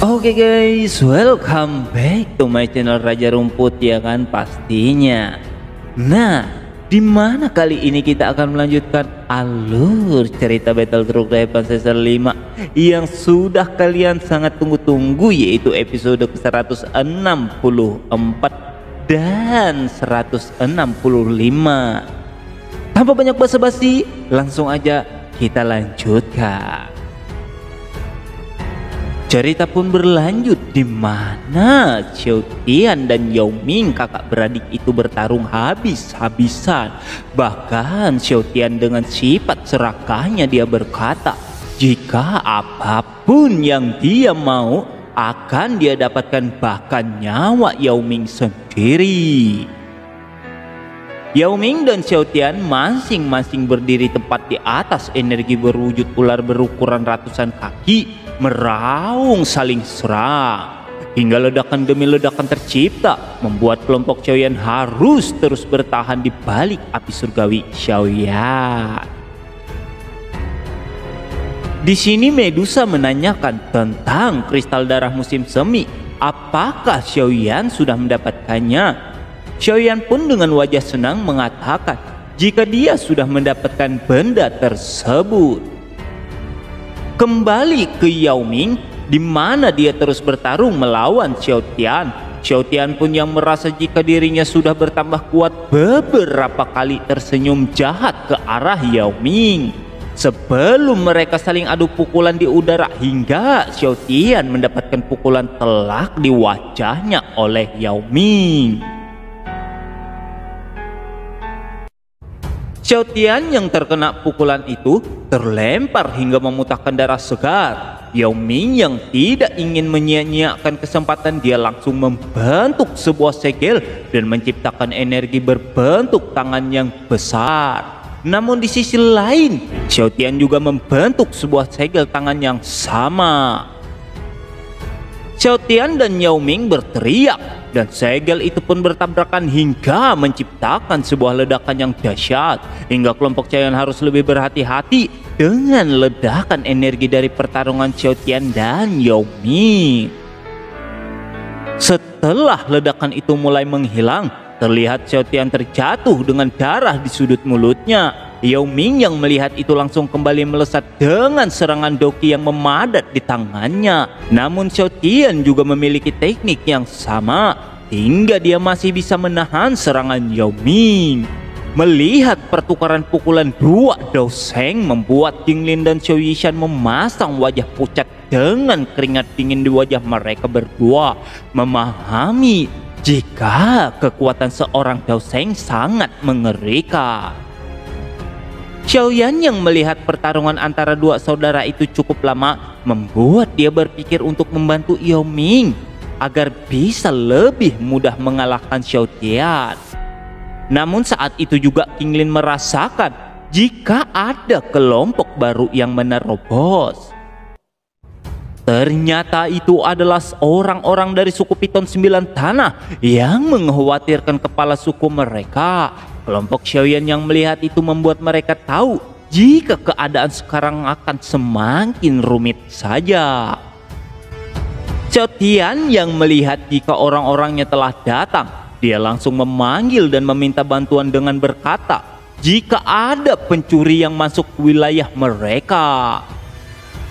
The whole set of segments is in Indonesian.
Oke guys, welcome back to my channel Raja Rumput ya kan pastinya. Nah, dimana kali ini kita akan melanjutkan alur cerita Battleground Revanse 5 yang sudah kalian sangat tunggu-tunggu, yaitu episode ke-164 dan 165. Tanpa banyak basa-basi, langsung aja kita lanjutkan. Cerita pun berlanjut di mana Xiao Tian dan Yao Ming kakak beradik itu bertarung habis-habisan. Bahkan Xiao Tian dengan sifat serakahnya dia berkata, jika apapun yang dia mau akan dia dapatkan, bahkan nyawa Yao Ming sendiri. Yao Ming dan Xiao Tian masing-masing berdiri tepat di atas energi berwujud ular berukuran ratusan kaki, meraung saling serang hingga ledakan demi ledakan tercipta, membuat kelompok Xiaoyan harus terus bertahan di balik api surgawi Xiaoyan. Di sini Medusa menanyakan tentang kristal darah musim semi. Apakah Xiaoyan sudah mendapatkannya? Xiaoyan pun dengan wajah senang mengatakan jika dia sudah mendapatkan benda tersebut. Kembali ke Yao Ming, di mana dia terus bertarung melawan Xiao Tian. Xiao Tian pun yang merasa jika dirinya sudah bertambah kuat beberapa kali tersenyum jahat ke arah Yao Ming. Sebelum mereka saling adu pukulan di udara hingga Xiao Tian mendapatkan pukulan telak di wajahnya oleh Yao Ming. Xiao Tian yang terkena pukulan itu terlempar hingga memuntahkan darah segar. Yao Ming yang tidak ingin menyia-nyiakan kesempatan, dia langsung membentuk sebuah segel dan menciptakan energi berbentuk tangan yang besar. Namun di sisi lain, Xiao Tian juga membentuk sebuah segel tangan yang sama. Xiao Tian dan Yao Ming berteriak dan segel itu pun bertabrakan hingga menciptakan sebuah ledakan yang dahsyat, hingga kelompok Xiaoyan harus lebih berhati-hati dengan ledakan energi dari pertarungan Xiao Tian dan Yao Ming. Setelah ledakan itu mulai menghilang, terlihat Xiao Tian terjatuh dengan darah di sudut mulutnya. Yao Ming yang melihat itu langsung kembali melesat dengan serangan doki yang memadat di tangannya. Namun Xiao Tian juga memiliki teknik yang sama hingga dia masih bisa menahan serangan Yao Ming. Melihat pertukaran pukulan dua Dao Sheng membuat Jinglin dan Xiao Yishan memasang wajah pucat dengan keringat dingin di wajah mereka berdua, memahami jika kekuatan seorang Dao Sheng sangat mengerikan. Xiaoyan yang melihat pertarungan antara dua saudara itu cukup lama membuat dia berpikir untuk membantu Yao Ming agar bisa lebih mudah mengalahkan Xiao Tian. Namun saat itu juga Jinglin merasakan jika ada kelompok baru yang menerobos. Ternyata itu adalah orang-orang dari suku Piton 9 Tanah yang mengkhawatirkan kepala suku mereka. Kelompok Xiaoyan yang melihat itu membuat mereka tahu jika keadaan sekarang akan semakin rumit saja. Xiao Tian yang melihat jika orang-orangnya telah datang, dia langsung memanggil dan meminta bantuan dengan berkata jika ada pencuri yang masuk ke wilayah mereka.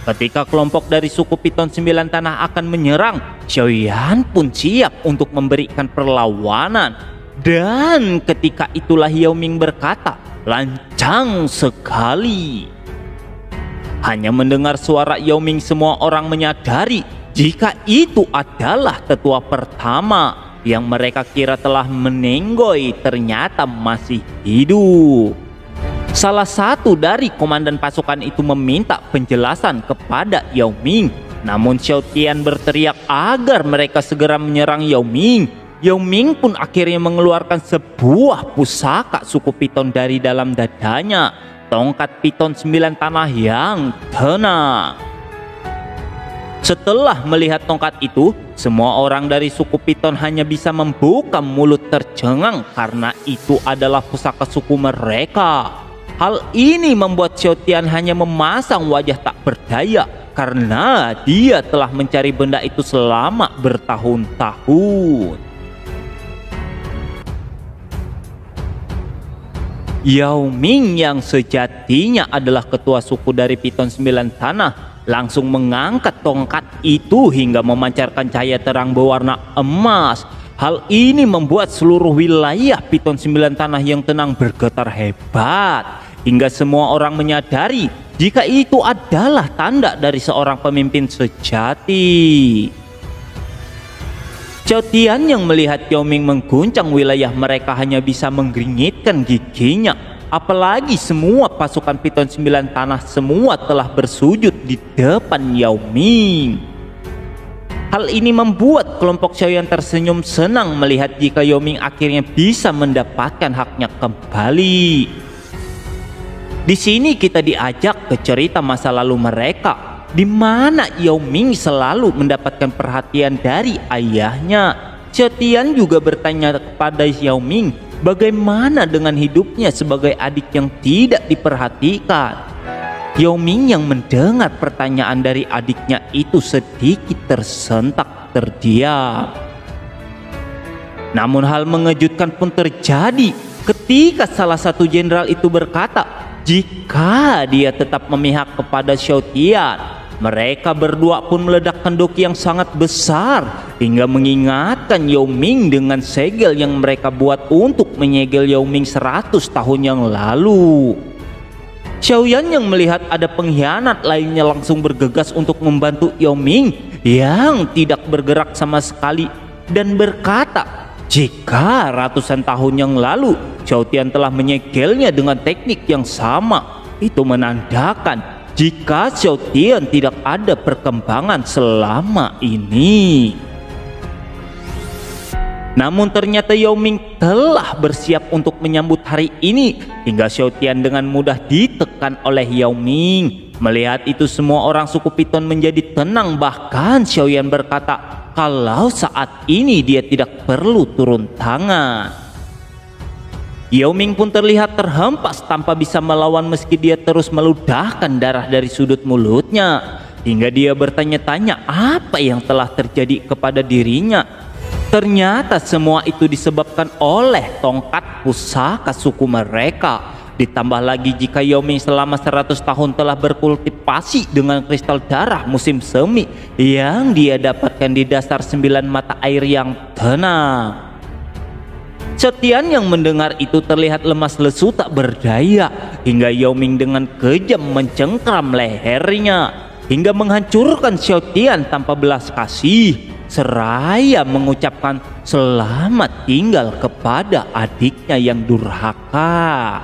Ketika kelompok dari suku Piton 9 Tanah akan menyerang, Xiaoyan pun siap untuk memberikan perlawanan. Dan ketika itulah Yao Ming berkata, lancang sekali. Hanya mendengar suara Yao Ming semua orang menyadari jika itu adalah tetua pertama yang mereka kira telah menenggoy ternyata masih hidup. Salah satu dari komandan pasukan itu meminta penjelasan kepada Yao Ming. Namun Xiao Tian berteriak agar mereka segera menyerang Yao Ming. Yao Ming pun akhirnya mengeluarkan sebuah pusaka suku Piton dari dalam dadanya, tongkat Piton 9 Tanah yang tenang. Setelah melihat tongkat itu, semua orang dari suku Piton hanya bisa membuka mulut tercengang karena itu adalah pusaka suku mereka. Hal ini membuat Xiao Tian hanya memasang wajah tak berdaya karena dia telah mencari benda itu selama bertahun-tahun. Yao Ming yang sejatinya adalah ketua suku dari Piton 9 Tanah langsung mengangkat tongkat itu hingga memancarkan cahaya terang berwarna emas. Hal ini membuat seluruh wilayah Piton 9 Tanah yang tenang bergetar hebat, hingga semua orang menyadari jika itu adalah tanda dari seorang pemimpin sejati. Xiao Tian yang melihat Yao Ming mengguncang wilayah mereka hanya bisa menggeringitkan giginya. Apalagi semua pasukan Piton 9 Tanah semua telah bersujud di depan Yao Ming. Hal ini membuat kelompok Xiaoyan tersenyum senang melihat jika Yao Ming akhirnya bisa mendapatkan haknya kembali. Di sini kita diajak ke cerita masa lalu mereka, di mana Yao Ming selalu mendapatkan perhatian dari ayahnya. Xiao Tian juga bertanya kepada Yao Ming bagaimana dengan hidupnya sebagai adik yang tidak diperhatikan. Yao Ming yang mendengar pertanyaan dari adiknya itu sedikit tersentak terdiam. Namun hal mengejutkan pun terjadi ketika salah satu jenderal itu berkata, jika dia tetap memihak kepada Xiao Tian, mereka berdua pun meledakkan doki yang sangat besar hingga mengingatkan Yao Ming dengan segel yang mereka buat untuk menyegel Yao Ming 100 tahun yang lalu. Xiaoyan yang melihat ada pengkhianat lainnya langsung bergegas untuk membantu Yao Ming yang tidak bergerak sama sekali dan berkata, jika ratusan tahun yang lalu Xiao Tian telah menyegelnya dengan teknik yang sama, itu menandakan jika Xiao Tian tidak ada perkembangan selama ini. Namun ternyata Yao Ming telah bersiap untuk menyambut hari ini hingga Xiao Tian dengan mudah ditekan oleh Yao Ming. Melihat itu semua orang suku Piton menjadi tenang, bahkan Xiaoyan berkata kalau saat ini dia tidak perlu turun tangan. Yao Ming pun terlihat terhempas tanpa bisa melawan meski dia terus meludahkan darah dari sudut mulutnya hingga dia bertanya-tanya apa yang telah terjadi kepada dirinya. Ternyata semua itu disebabkan oleh tongkat pusaka suku mereka. Ditambah lagi jika Yao Ming selama 100 tahun telah berkultivasi dengan kristal darah musim semi yang dia dapatkan di dasar 9 mata air yang tenang. Xiao Tian yang mendengar itu terlihat lemas lesu tak berdaya hingga Yao Ming dengan kejam mencengkram lehernya hingga menghancurkan Xiao Tian tanpa belas kasih, seraya mengucapkan selamat tinggal kepada adiknya yang durhaka.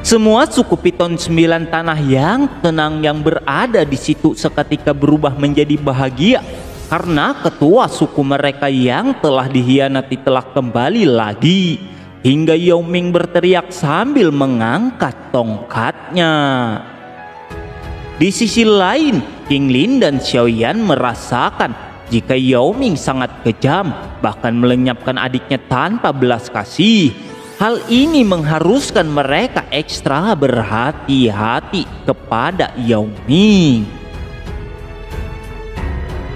Semua suku Piton 9 Tanah yang tenang yang berada di situ seketika berubah menjadi bahagia karena ketua suku mereka yang telah dikhianati telah kembali lagi, hingga Yao Ming berteriak sambil mengangkat tongkatnya. Di sisi lain, King Lin dan Xiaoyan merasakan jika Yao Ming sangat kejam, bahkan melenyapkan adiknya tanpa belas kasih. Hal ini mengharuskan mereka ekstra berhati-hati kepada Yao Ming.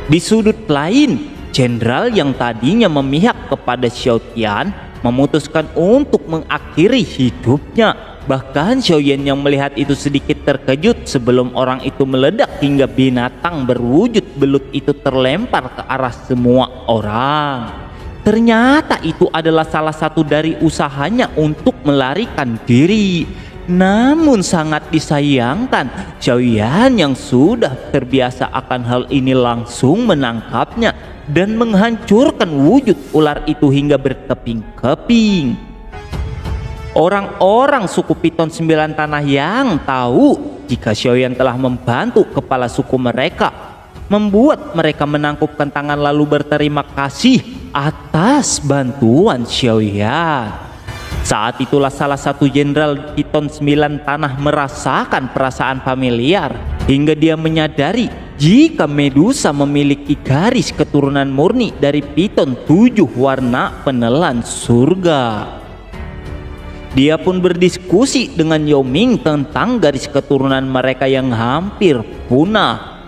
Di sudut lain, jenderal yang tadinya memihak kepada Xiao Tian memutuskan untuk mengakhiri hidupnya. Bahkan Xiaoyan yang melihat itu sedikit terkejut sebelum orang itu meledak hingga binatang berwujud belut itu terlempar ke arah semua orang. Ternyata itu adalah salah satu dari usahanya untuk melarikan diri. Namun sangat disayangkan, Xiaoyan yang sudah terbiasa akan hal ini langsung menangkapnya dan menghancurkan wujud ular itu hingga berkeping-keping. Orang-orang suku Piton 9 Tanah yang tahu jika Xiaoyan telah membantu kepala suku mereka, membuat mereka menangkupkan tangan lalu berterima kasih atas bantuan Xiaoyan. Saat itulah salah satu jenderal Piton 9 Tanah merasakan perasaan familiar hingga dia menyadari jika Medusa memiliki garis keturunan murni dari Piton 7 warna penelan surga. Dia pun berdiskusi dengan Yao Ming tentang garis keturunan mereka yang hampir punah.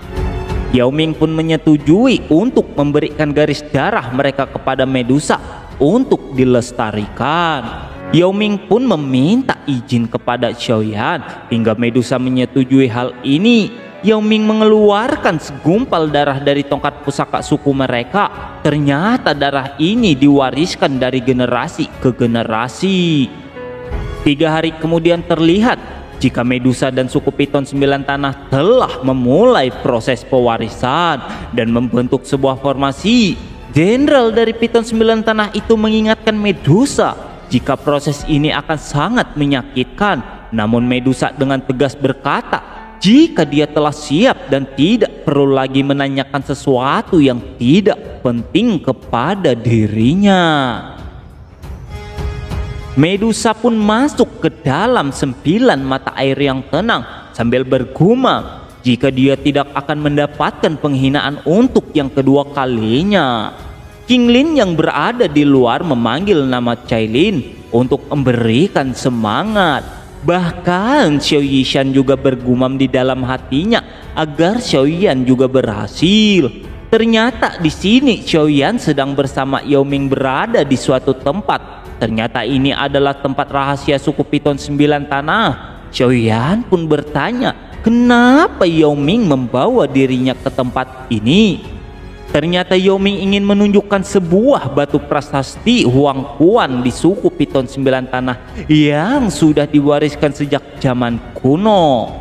Yao Ming pun menyetujui untuk memberikan garis darah mereka kepada Medusa untuk dilestarikan. Yao Ming pun meminta izin kepada Xiaoyan hingga Medusa menyetujui hal ini. Yao Ming mengeluarkan segumpal darah dari tongkat pusaka suku mereka. Ternyata darah ini diwariskan dari generasi ke generasi. 3 hari kemudian terlihat jika Medusa dan suku Piton 9 Tanah telah memulai proses pewarisan dan membentuk sebuah formasi. Jenderal dari Piton 9 Tanah itu mengingatkan Medusa jika proses ini akan sangat menyakitkan. Namun Medusa dengan tegas berkata jika dia telah siap dan tidak perlu lagi menanyakan sesuatu yang tidak penting kepada dirinya. Medusa pun masuk ke dalam 9 mata air yang tenang sambil bergumam jika dia tidak akan mendapatkan penghinaan untuk yang kedua kalinya. King Lin yang berada di luar memanggil nama Cailin untuk memberikan semangat. Bahkan Xiao Yishan juga bergumam di dalam hatinya agar Xiaoyan juga berhasil. Ternyata di sini Xiaoyan sedang bersama Yao Ming berada di suatu tempat. Ternyata ini adalah tempat rahasia suku Piton 9 Tanah. Xiaoyan pun bertanya, kenapa Yao Ming membawa dirinya ke tempat ini? Ternyata Yao Ming ingin menunjukkan sebuah batu prasasti Huang Kuan di suku Piton 9 Tanah yang sudah diwariskan sejak zaman kuno.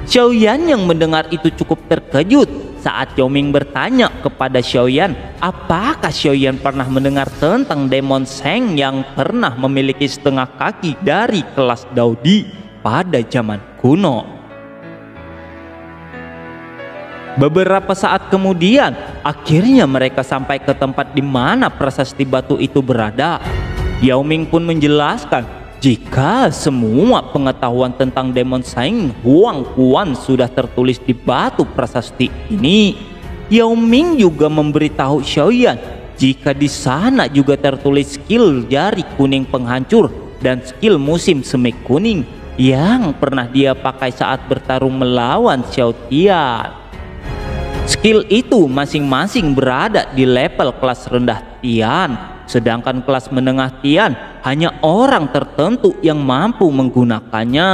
Xiaoyan yang mendengar itu cukup terkejut saat Yao Ming bertanya kepada Xiaoyan apakah Xiaoyan pernah mendengar tentang Demon Sheng yang pernah memiliki setengah kaki dari kelas Daodi pada zaman kuno. Beberapa saat kemudian akhirnya mereka sampai ke tempat di mana prasasti batu itu berada. Yao Ming pun menjelaskan jika semua pengetahuan tentang Demon Sheng Huang Kuan sudah tertulis di batu prasasti ini. Yao Ming juga memberitahu Xiaoyan jika di sana juga tertulis skill jari kuning penghancur dan skill musim semi kuning yang pernah dia pakai saat bertarung melawan Xiao Tian. Skill itu masing-masing berada di level kelas rendah Tian, sedangkan kelas menengah Tian hanya orang tertentu yang mampu menggunakannya.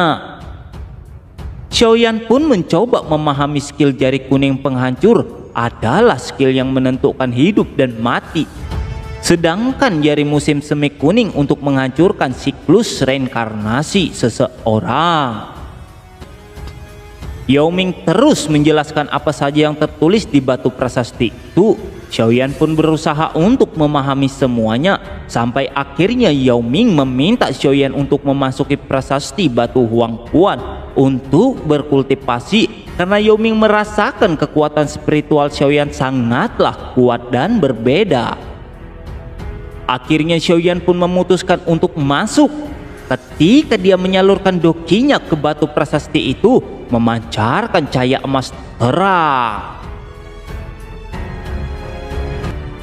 Xiaoyan pun mencoba memahami skill jari kuning penghancur adalah skill yang menentukan hidup dan mati. Sedangkan jari musim semi kuning untuk menghancurkan siklus reinkarnasi seseorang. Yao Ming terus menjelaskan apa saja yang tertulis di batu prasasti itu. Xiaoyan pun berusaha untuk memahami semuanya sampai akhirnya Yao Ming meminta Xiaoyan untuk memasuki prasasti batu Huang Kuan untuk berkultivasi karena Yao Ming merasakan kekuatan spiritual Xiaoyan sangatlah kuat dan berbeda. Akhirnya Xiaoyan pun memutuskan untuk masuk. Ketika dia menyalurkan dokinya ke batu prasasti itu, memancarkan cahaya emas terang.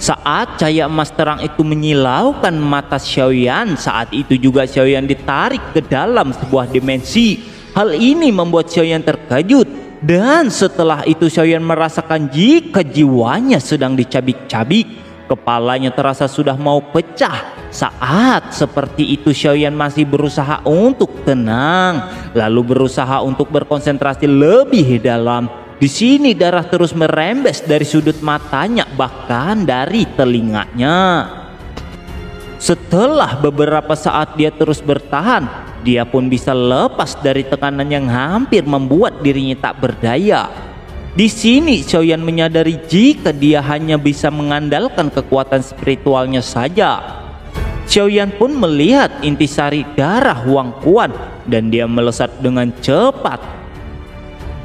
Saat cahaya emas terang itu menyilaukan mata Xiaoyan, saat itu juga Xiaoyan ditarik ke dalam sebuah dimensi. Hal ini membuat Xiaoyan terkejut, dan setelah itu Xiaoyan merasakan jika jiwanya sedang dicabik-cabik. Kepalanya terasa sudah mau pecah. Saat seperti itu Xiaoyan masih berusaha untuk tenang, lalu berusaha untuk berkonsentrasi lebih dalam. Di sini darah terus merembes dari sudut matanya, bahkan dari telinganya. Setelah beberapa saat dia terus bertahan, dia pun bisa lepas dari tekanan yang hampir membuat dirinya tak berdaya. Di sini Xiaoyan menyadari jika dia hanya bisa mengandalkan kekuatan spiritualnya saja. Xiaoyan pun melihat intisari darah Huang Kuan dan dia melesat dengan cepat.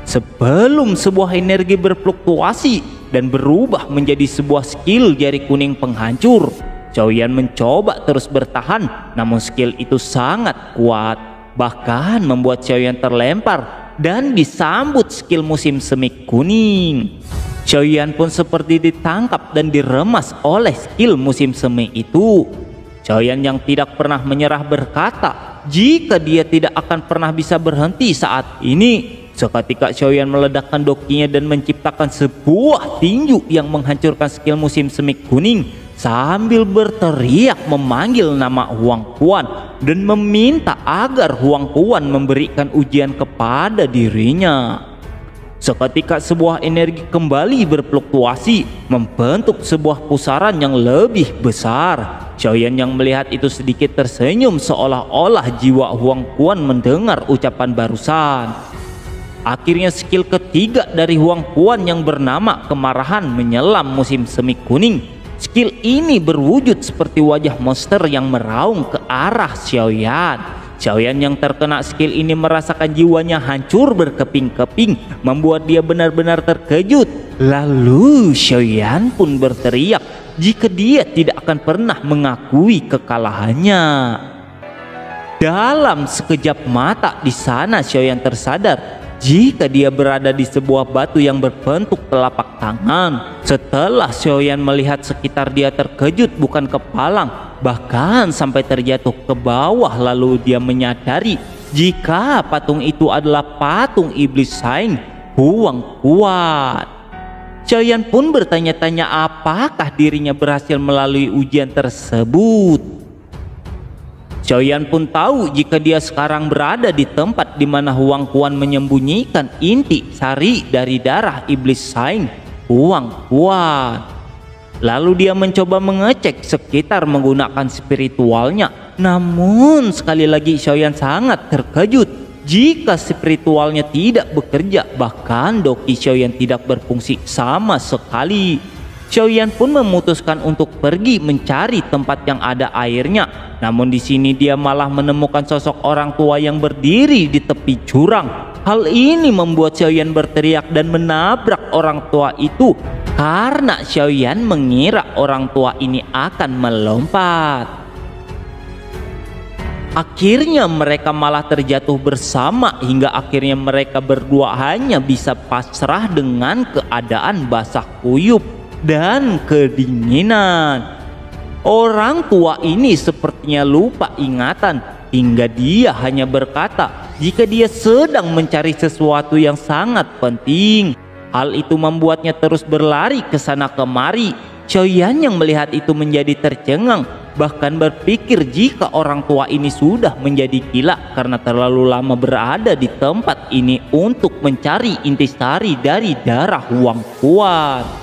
Sebelum sebuah energi berfluktuasi dan berubah menjadi sebuah skill jari kuning penghancur, Xiaoyan mencoba terus bertahan, namun skill itu sangat kuat, bahkan membuat Xiaoyan terlempar dan disambut skill musim semi kuning. Xiaoyan pun seperti ditangkap dan diremas oleh skill musim semi itu. Xiaoyan yang tidak pernah menyerah berkata, jika dia tidak akan pernah bisa berhenti saat ini. Seketika Xiaoyan meledakkan dokinya dan menciptakan sebuah tinju yang menghancurkan skill musim semi kuning sambil berteriak memanggil nama Huang Quan dan meminta agar Huang Quan memberikan ujian kepada dirinya. Seketika sebuah energi kembali berfluktuasi membentuk sebuah pusaran yang lebih besar. Xiaoyan yang melihat itu sedikit tersenyum seolah-olah jiwa Huang Quan mendengar ucapan barusan. Akhirnya skill ketiga dari Huang Quan yang bernama kemarahan menyelam musim semi kuning. Skill ini berwujud seperti wajah monster yang meraung ke arah Xiaoyan. Xiaoyan yang terkena skill ini merasakan jiwanya hancur berkeping-keping, membuat dia benar-benar terkejut. Lalu Xiaoyan pun berteriak jika dia tidak akan pernah mengakui kekalahannya. Dalam sekejap mata di sana Xiaoyan tersadar jika dia berada di sebuah batu yang berbentuk telapak tangan. Setelah Xiaoyan melihat sekitar, dia terkejut bukan kepalang, bahkan sampai terjatuh ke bawah. Lalu dia menyadari jika patung itu adalah patung iblis Saing Huang Quan. Xiaoyan pun bertanya-tanya apakah dirinya berhasil melalui ujian tersebut. Xiaoyan pun tahu jika dia sekarang berada di tempat di mana Huang Quan menyembunyikan inti sari dari darah iblis Saing Huang Quan. Lalu dia mencoba mengecek sekitar menggunakan spiritualnya. Namun sekali lagi Xiaoyan sangat terkejut jika spiritualnya tidak bekerja, bahkan doki Xiaoyan tidak berfungsi sama sekali. Xiaoyan pun memutuskan untuk pergi mencari tempat yang ada airnya. Namun di sini dia malah menemukan sosok orang tua yang berdiri di tepi jurang. Hal ini membuat Xiaoyan berteriak dan menabrak orang tua itu karena Xiaoyan mengira orang tua ini akan melompat. Akhirnya mereka malah terjatuh bersama hingga akhirnya mereka berdua hanya bisa pasrah dengan keadaan basah kuyup dan kedinginan. Orang tua ini sepertinya lupa ingatan hingga dia hanya berkata jika dia sedang mencari sesuatu yang sangat penting. Hal itu membuatnya terus berlari ke sana kemari. Xiaoyan yang melihat itu menjadi tercengang, bahkan berpikir jika orang tua ini sudah menjadi gila karena terlalu lama berada di tempat ini untuk mencari intisari dari darah Huang Quan.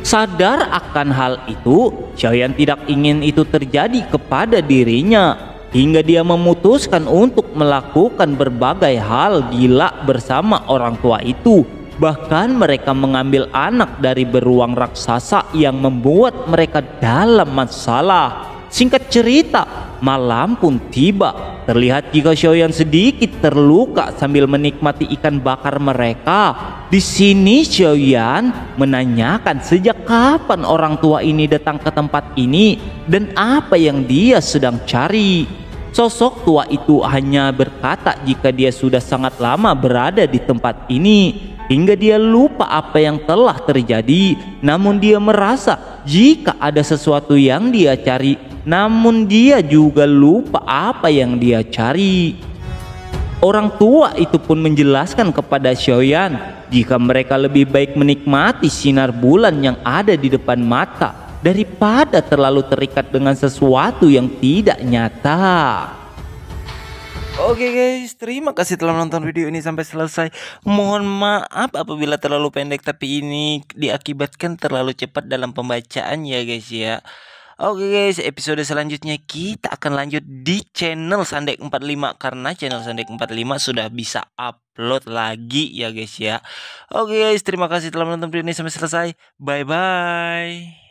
Sadar akan hal itu, Xiaoyan tidak ingin itu terjadi kepada dirinya hingga dia memutuskan untuk melakukan berbagai hal gila bersama orang tua itu. Bahkan mereka mengambil anak dari beruang raksasa yang membuat mereka dalam masalah. Singkat cerita, malam pun tiba. Terlihat jika Xiaoyan sedikit terluka sambil menikmati ikan bakar mereka. Di sini Xiaoyan menanyakan sejak kapan orang tua ini datang ke tempat ini dan apa yang dia sedang cari. Sosok tua itu hanya berkata jika dia sudah sangat lama berada di tempat ini hingga dia lupa apa yang telah terjadi. Namun dia merasa jika ada sesuatu yang dia cari, namun dia juga lupa apa yang dia cari. Orang tua itu pun menjelaskan kepada Xiaoyan jika mereka lebih baik menikmati sinar bulan yang ada di depan mata daripada terlalu terikat dengan sesuatu yang tidak nyata. Oke guys, terima kasih telah menonton video ini sampai selesai. Mohon maaf apabila terlalu pendek, tapi ini diakibatkan terlalu cepat dalam pembacaan ya guys ya. Oke guys, episode selanjutnya kita akan lanjut di channel Sandek 45 karena channel Sandek 45 sudah bisa upload lagi ya guys ya. Oke guys, terima kasih telah menonton video ini sampai selesai. Bye bye.